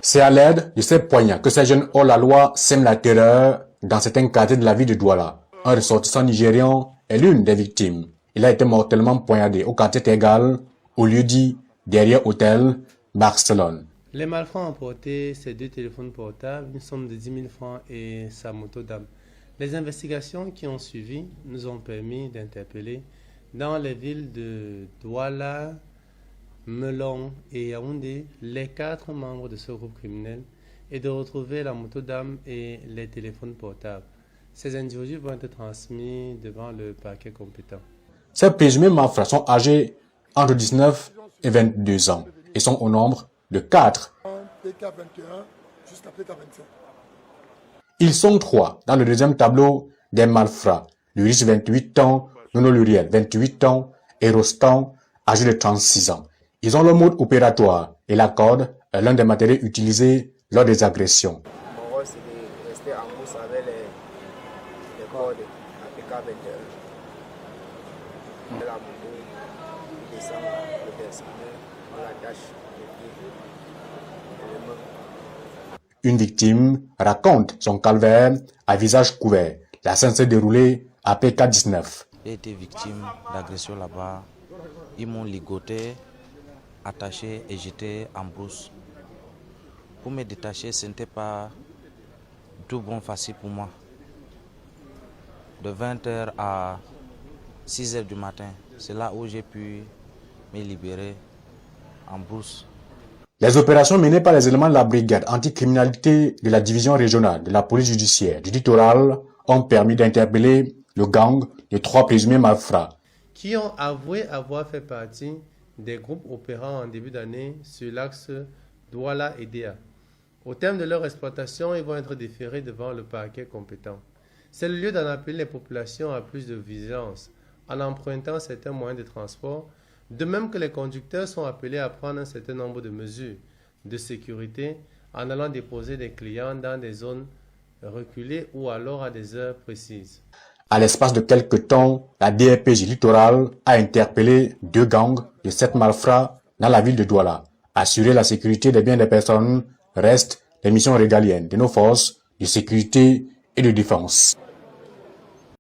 C'est à l'aide de ces poignards que ces jeunes hors-la-loi sèment la terreur dans certains quartiers de la ville de Douala. Un ressortissant nigérian est l'une des victimes. Il a été mortellement poignardé au quartier Tegal, au lieu dit derrière hôtel Barcelone. Les malfrats ont emporté ses 2 téléphones portables, une somme de 10 000 francs et sa moto d'âme. Les investigations qui ont suivi nous ont permis d'interpeller dans les villes de Douala, Melon et Yaoundé les 4 membres de ce groupe criminel et de retrouver la moto d'âme et les téléphones portables. Ces individus vont être transmis devant le parquet compétent. Ces présumés malfrats sont âgés entre 19 et 22 ans et sont au nombre de 4. Ils sont 3 dans le deuxième tableau des malfrats. Luris, 28 ans, Nono Luriel, 28 ans et Rostan, âgé de 36 ans. Ils ont le mode opératoire et la corde est l'un des matériaux utilisés lors des agressions. Mon rôle, c'est de rester en bourse avec les cordes APK-21. La moto, il descend, le personnel, on l'attache les mains. Une victime raconte son calvaire à visage couvert. La scène s'est déroulée à PK19. J'ai été victime d'agression là-bas. Ils m'ont ligoté, attaché et j'étais en brousse. Pour me détacher, ce n'était pas tout bon facile pour moi. De 20h à 6h du matin, c'est là où j'ai pu me libérer en brousse. Les opérations menées par les éléments de la brigade anticriminalité de la division régionale de la police judiciaire du littoral ont permis d'interpeller le gang de 3 présumés malfrats qui ont avoué avoir fait partie des groupes opérant en début d'année sur l'axe Douala et Déa. Au terme de leur exploitation, ils vont être déférés devant le parquet compétent. C'est le lieu d'en appeler les populations à plus de vigilance en empruntant certains moyens de transport, de même que les conducteurs sont appelés à prendre un certain nombre de mesures de sécurité en allant déposer des clients dans des zones reculées ou alors à des heures précises. À l'espace de quelques temps, la DRPJ littoral a interpellé 2 gangs de 7 malfrats dans la ville de Douala. Assurer la sécurité des biens des personnes reste les missions régaliennes de nos forces de sécurité et de défense.